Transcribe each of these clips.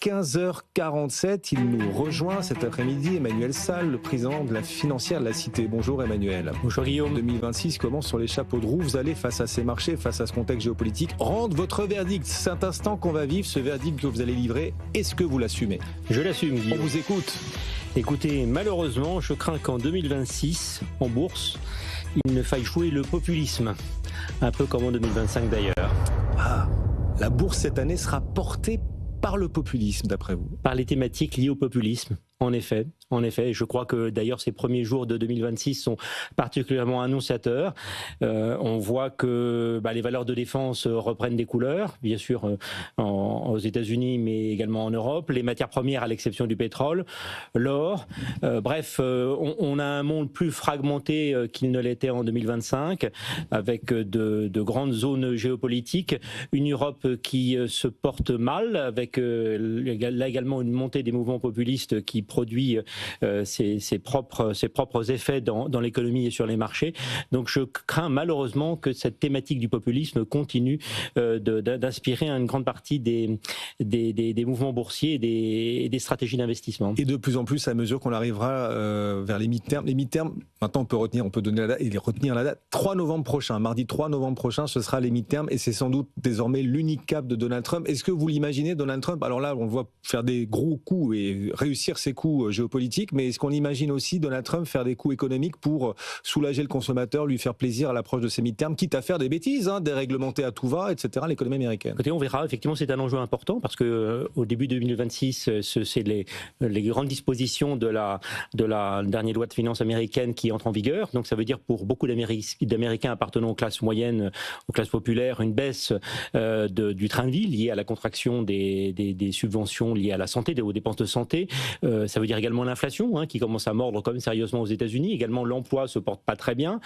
15h47, il nous rejoint cet après-midi, Emmanuel Salle, le président de la financière de la Cité. Bonjour Emmanuel. Bonjour Guillaume. 2026 commence sur les chapeaux de roue. Vous allez, face à ces marchés, face à ce contexte géopolitique, rendre votre verdict. Cet instant qu'on va vivre, ce verdict que vous allez livrer, est-ce que vous l'assumez ? Je l'assume, Guillaume. On vous écoute. Écoutez, malheureusement, je crains qu'en 2026, en bourse, il ne faille jouer le populisme. Un peu comme en 2025 d'ailleurs. Ah, la bourse cette année sera portée par le populisme, d'après vous ? Par les thématiques liées au populisme, en effet. Je crois que d'ailleurs ces premiers jours de 2026 sont particulièrement annonciateurs. On voit que les valeurs de défense reprennent des couleurs, bien sûr aux États-Unis, mais également en Europe. Les matières premières, à l'exception du pétrole, l'or. On a un monde plus fragmenté qu'il ne l'était en 2025, avec de grandes zones géopolitiques. Une Europe qui se porte mal, avec là également une montée des mouvements populistes qui produit ses propres effets dans l'économie et sur les marchés. Donc je crains malheureusement que cette thématique du populisme continue d'inspirer une grande partie des mouvements boursiers et des stratégies d'investissement. Et de plus en plus, à mesure qu'on arrivera vers les mi-termes. Les mi-termes, maintenant on peut donner la date et retenir la date. 3 novembre prochain, mardi 3 novembre prochain, ce sera les mi-termes et c'est sans doute désormais l'unique cap de Donald Trump. Est-ce que vous l'imaginez, Donald Trump ? Alors là, on le voit faire des gros coups et réussir ses coups géopolitiques, mais est-ce qu'on imagine aussi Donald Trump faire des coups économiques pour soulager le consommateur, lui faire plaisir à l'approche de ces mi-termes, quitte à faire des bêtises, déréglementer à tout va, etc., l'économie américaine ? Écoutez, on verra. Effectivement, c'est un enjeu important parce que au début 2026, c'est les grandes dispositions de la dernière loi de finances américaine qui entre en vigueur. Donc ça veut dire pour beaucoup d'Américains appartenant aux classes moyennes, aux classes populaires, une baisse du train de vie liée à la contraction des subventions liées à la santé, aux dépenses de santé. Ça veut dire également l'inflation qui commence à mordre quand même sérieusement aux États-Unis. Également, l'emploi se porte pas très bien.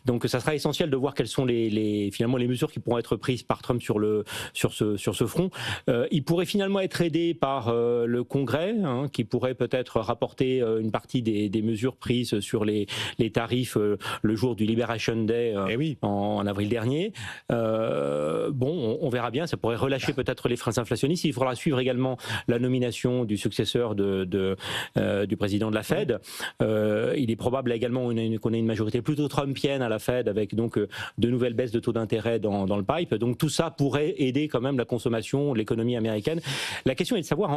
Donc, ça sera essentiel de voir quelles sont finalement les mesures qui pourront être prises par Trump sur ce front. Il pourrait finalement être aidé par le Congrès, qui pourrait peut-être rapporter une partie des mesures prises sur les tarifs le jour du Liberation Day en avril dernier. On verra bien. Ça pourrait relâcher peut-être les freins inflationnistes. Il faudra suivre également la nomination du successeur du président de la Fed. Il est probable également qu'on ait une majorité plutôt trumpienne à la Fed, avec donc de nouvelles baisses de taux d'intérêt dans le pipe. Donc tout ça pourrait aider quand même la consommation, l'économie américaine. La question est de savoir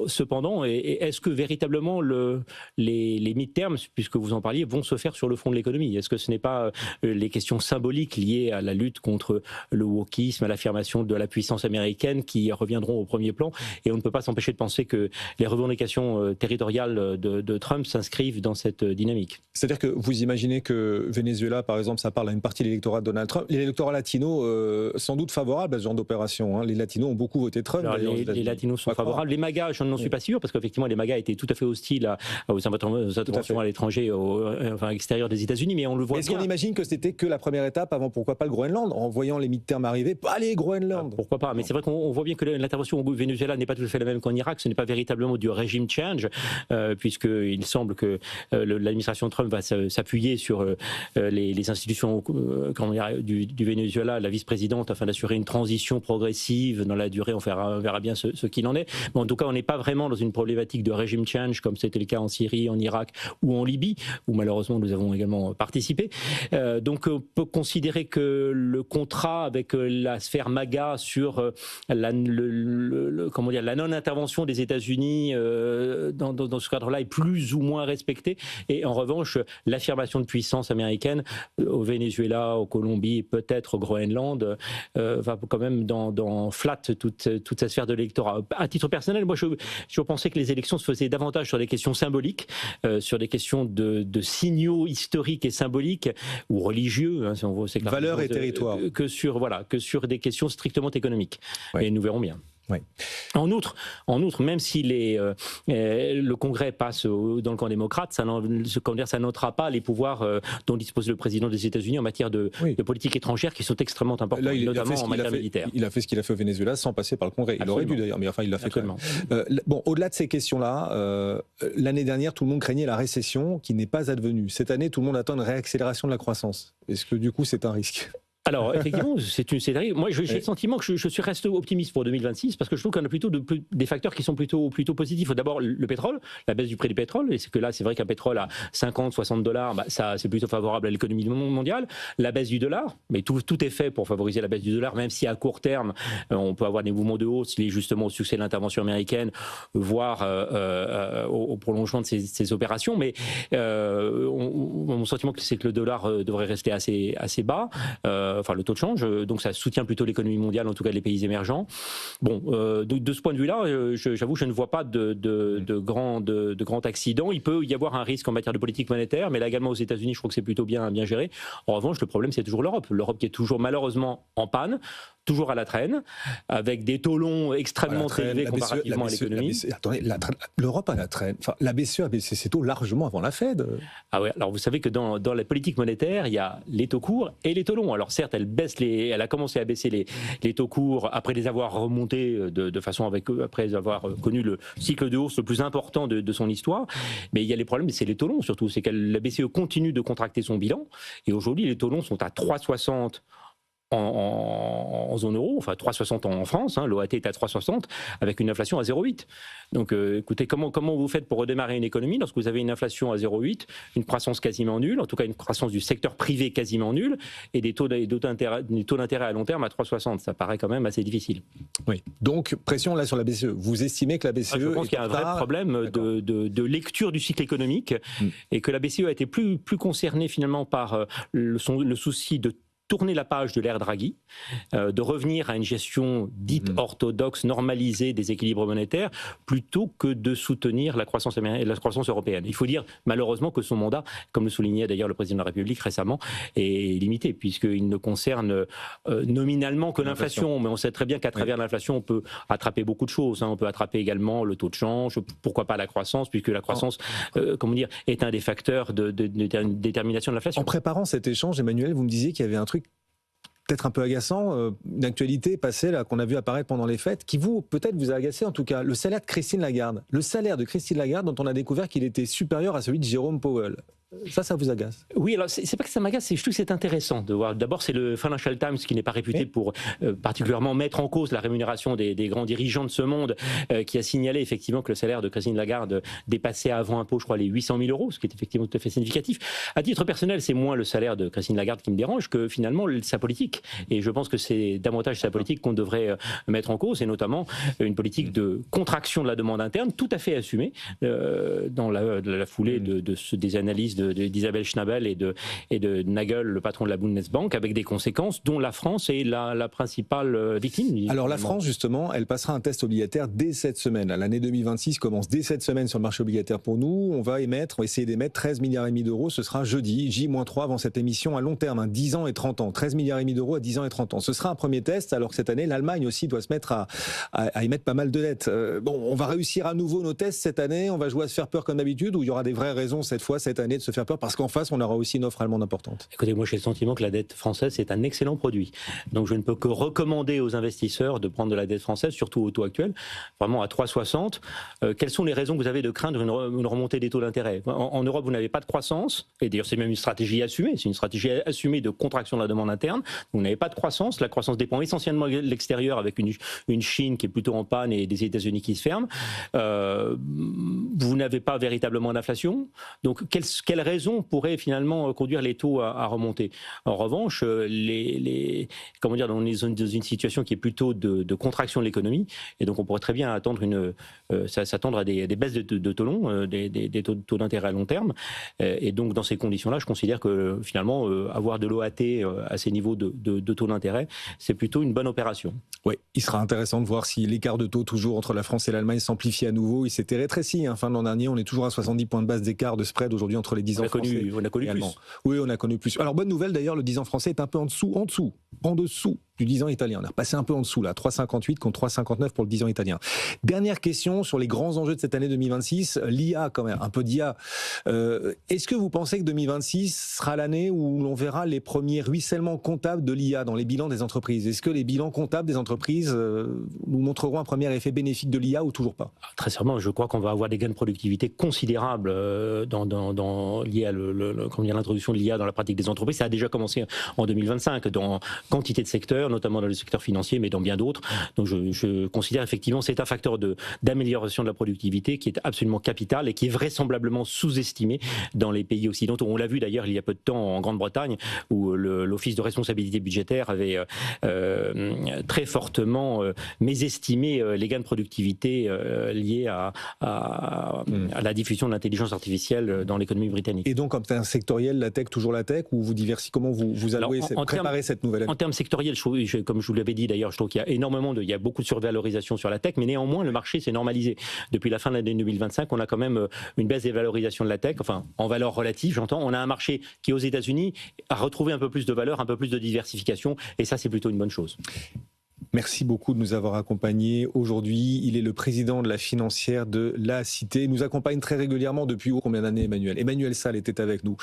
cependant, est-ce que véritablement les mid-terms, puisque vous en parliez, vont se faire sur le front de l'économie ? Est-ce que ce n'est pas les questions symboliques liées à la lutte contre le wokisme, à l'affirmation de la puissance américaine qui reviendront au premier plan ? Et on ne peut pas s'empêcher de penser que les revendications territoriales de Trump s'inscrivent dans cette dynamique. C'est-à-dire que vous imaginez que Venezuela, par exemple, ça parle à une partie de l'électorat de Donald Trump. L'électorat latino, sans doute favorable à ce genre d'opération. Les latinos ont beaucoup voté Trump. Alors, les latinos sont favorables. Les MAGA, je n'en suis pas sûr, parce qu'effectivement, les MAGA étaient tout à fait hostiles aux interventions à l'étranger, à l'extérieur des États-Unis, mais on le voit bien. Est-ce qu'on imagine que c'était que la première étape avant, pourquoi pas, le Groenland, en voyant les mi-termes arriver ? Allez, Groenland ! Pourquoi pas ? Mais c'est vrai qu'on voit bien que l'intervention au Venezuela n'est pas tout à fait la même qu'en Irak. Ce n'est pas véritablement du régime change, puisqu'il semble que l'administration Trump va s'appuyer sur les institutions du Venezuela, la vice-présidente, afin d'assurer une transition progressive dans la durée. On verra bien ce qu'il en est. Mais en tout cas, on n'est pas vraiment dans une problématique de régime change, comme c'était le cas en Syrie, en Irak ou en Libye, où malheureusement nous avons également participé. Donc on peut considérer que le contrat avec la sphère MAGA sur la non-intervention des États-Unis dans ce cadre-là est plus ou moins respecté. Et en revanche, l'affirmation de puissance américaine au Venezuela, au Colombie, peut-être au Groenland, va quand même flatte toute cette sphère de l'électorat. À titre personnel, moi je pensais que les élections se faisaient davantage sur des questions symboliques, sur des questions de signaux historiques et symboliques, ou religieux, si on veut, c'est valeurs et territoires, que sur des questions strictement économiques. Oui. Et nous verrons bien. Oui. En outre, même si le Congrès passe dans le camp démocrate, ça n'ôtera pas les pouvoirs dont dispose le président des États-Unis en matière de politique étrangère, qui sont extrêmement importants, là, notamment en matière militaire. Il a fait ce qu'il a fait au Venezuela sans passer par le Congrès. Il aurait dû d'ailleurs, mais enfin il l'a fait quand même. Au-delà de ces questions-là, l'année dernière, tout le monde craignait la récession qui n'est pas advenue. Cette année, tout le monde attend une réaccélération de la croissance. Est-ce que du coup, c'est un risque ? Alors, effectivement, c'est terrible. Moi, j'ai le sentiment que je suis resté optimiste pour 2026 parce que je trouve qu'on a plutôt des facteurs qui sont plutôt positifs. D'abord, le pétrole, la baisse du prix du pétrole. Et c'est que là, c'est vrai qu'un pétrole à 50, 60 $, ça, c'est plutôt favorable à l'économie mondiale. La baisse du dollar, mais tout est fait pour favoriser la baisse du dollar, même si à court terme, on peut avoir des mouvements de hausse liés justement au succès de l'intervention américaine, voire au prolongement de ces opérations. Mais mon sentiment, c'est que le dollar devrait rester assez bas. Enfin le taux de change, donc ça soutient plutôt l'économie mondiale, en tout cas les pays émergents. Bon, de ce point de vue-là, j'avoue, je ne vois pas de grand accident. Il peut y avoir un risque en matière de politique monétaire, mais là également aux États-Unis, je crois que c'est plutôt bien géré. En revanche, le problème, c'est toujours l'Europe. L'Europe qui est toujours malheureusement en panne, toujours à la traîne, avec des taux longs extrêmement élevés comparativement à l'économie. Attendez, l'Europe à la traîne. Enfin, la BCE a baissé ses taux largement avant la Fed. Ah ouais, alors vous savez que dans la politique monétaire, il y a les taux courts et les taux longs. Alors certes, elle a commencé à baisser les taux courts après les avoir remontés de façon après avoir connu le cycle de hausse le plus important de son histoire. Mais il y a les problèmes, c'est les taux longs surtout. C'est que la BCE continue de contracter son bilan et aujourd'hui, les taux longs sont à 3,60 en zone euro, enfin 3,60 en France, l'OAT est à 3,60 avec une inflation à 0,8. Donc écoutez, comment vous faites pour redémarrer une économie lorsque vous avez une inflation à 0,8, une croissance quasiment nulle, en tout cas une croissance du secteur privé quasiment nulle, et des taux d'intérêt à long terme à 3,60, ça paraît quand même assez difficile. Oui, donc pression là sur la BCE. Vous estimez que la BCE... je pense qu'il y a un vrai problème de lecture du cycle économique et que la BCE a été plus concernée finalement par le souci de tourner la page de l'ère Draghi, de revenir à une gestion dite orthodoxe, normalisée des équilibres monétaires, plutôt que de soutenir la croissance européenne. Il faut dire malheureusement que son mandat, comme le soulignait d'ailleurs le président de la République récemment, est limité, puisqu'il ne concerne nominalement que l'inflation. Mais on sait très bien qu'à travers l'inflation, on peut attraper beaucoup de choses. On peut attraper également le taux de change, pourquoi pas la croissance, puisque la croissance est un des facteurs de détermination de l'inflation. En préparant cet échange, Emmanuel, vous me disiez qu'il y avait un truc peut-être un peu agaçant, une actualité passée là qu'on a vu apparaître pendant les fêtes, qui peut-être vous a agacé en tout cas, le salaire de Christine Lagarde. Le salaire de Christine Lagarde dont on a découvert qu'il était supérieur à celui de Jérôme Powell. Ça vous agace? Oui, alors c'est pas que ça m'agace, je trouve que c'est intéressant de voir. D'abord, c'est le Financial Times qui n'est pas réputé pour particulièrement mettre en cause la rémunération des grands dirigeants de ce monde, qui a signalé effectivement que le salaire de Christine Lagarde dépassait avant impôt, je crois, les 800 000 €, ce qui est effectivement tout à fait significatif. À titre personnel, c'est moins le salaire de Christine Lagarde qui me dérange que finalement sa politique. Et je pense que c'est davantage sa politique qu'on devrait mettre en cause, et notamment une politique de contraction de la demande interne, tout à fait assumée dans la foulée des analyses d'Isabelle Schnabel et de Nagel, le patron de la Bundesbank, avec des conséquences dont la France est la principale victime. Alors la France, justement, elle passera un test obligataire dès cette semaine. L'année 2026 commence dès cette semaine sur le marché obligataire pour nous. On va essayer d'émettre 13,5 milliards d'euros. Ce sera jeudi, J-3 avant cette émission à long terme, 10 ans et 30 ans. 13,5 milliards d'euros à 10 ans et 30 ans. Ce sera un premier test, alors que cette année, l'Allemagne aussi doit se mettre à émettre pas mal de dettes. On va réussir à nouveau nos tests cette année. On va jouer à se faire peur comme d'habitude, ou il y aura des vraies raisons cette année de se faire peur, parce qu'en face, on aura aussi une offre allemande importante. Écoutez, moi j'ai le sentiment que la dette française est un excellent produit. Donc je ne peux que recommander aux investisseurs de prendre de la dette française, surtout au taux actuel, vraiment à 3,60. Quelles sont les raisons que vous avez de craindre une remontée des taux d'intérêt ? En Europe, vous n'avez pas de croissance, et d'ailleurs c'est même une stratégie assumée, c'est une stratégie assumée de contraction de la demande interne. Vous n'avez pas de croissance, la croissance dépend essentiellement de l'extérieur, avec une Chine qui est plutôt en panne et des États-Unis qui se ferment. Vous n'avez pas véritablement d'inflation. Donc quelle raison pourrait finalement conduire les taux à remonter? En revanche, on est dans une situation qui est plutôt de contraction de l'économie, et donc on pourrait très bien s'attendre à des baisses de taux longs, des taux d'intérêt à long terme. Et donc dans ces conditions-là, je considère que finalement avoir de l'OAT à ces niveaux de taux d'intérêt, c'est plutôt une bonne opération. Oui, il sera intéressant de voir si l'écart de taux toujours entre la France et l'Allemagne s'amplifie à nouveau. Il s'était rétréci. Fin de l'an dernier, on est toujours à 70 points de base d'écart de spread aujourd'hui entre les 10 ans français. On a connu plus. Oui, on a connu plus. Alors bonne nouvelle d'ailleurs, le 10 ans français est un peu en dessous du 10 ans italien. On est repassé un peu en dessous là, 3,58 contre 3,59 pour le 10 ans italien. Dernière question sur les grands enjeux de cette année 2026, l'IA quand même, un peu d'IA. Est-ce que vous pensez que 2026 sera l'année où l'on verra les premiers ruissellements comptables de l'IA dans les bilans des entreprises? Est-ce que les bilans comptables des entreprises nous montreront un premier effet bénéfique de l'IA ou toujours pas? Très sûrement, je crois qu'on va avoir des gains de productivité considérables liés à l'introduction de l'IA dans la pratique des entreprises. Ça a déjà commencé en 2025 dans quantité de secteurs, notamment dans le secteur financier, mais dans bien d'autres. Donc je considère effectivement c'est un facteur d'amélioration de la productivité qui est absolument capital et qui est vraisemblablement sous-estimé dans les pays occidentaux. On l'a vu d'ailleurs il y a peu de temps en Grande-Bretagne où l'Office de responsabilité budgétaire avait très fortement mésestimé les gains de productivité liés à la diffusion de l'intelligence artificielle dans l'économie britannique. Et donc, en termes sectoriels, la tech, toujours la tech, ou vous diversifiez, comment vous allouez, préparez cette nouvelle année? En termes sectoriels, comme je vous l'avais dit d'ailleurs, je trouve qu'il y a il y a beaucoup de survalorisation sur la tech, mais néanmoins, le marché s'est normalisé. Depuis la fin de l'année 2025, on a quand même une baisse des valorisations de la tech, enfin, en valeur relative, j'entends. On a un marché qui, aux États-Unis, a retrouvé un peu plus de valeur, un peu plus de diversification, et ça, c'est plutôt une bonne chose. Merci beaucoup de nous avoir accompagnés aujourd'hui. Il est le président de la financière de La Cité. Il nous accompagne très régulièrement depuis combien d'années, Emmanuel? Emmanuel Salle était avec nous.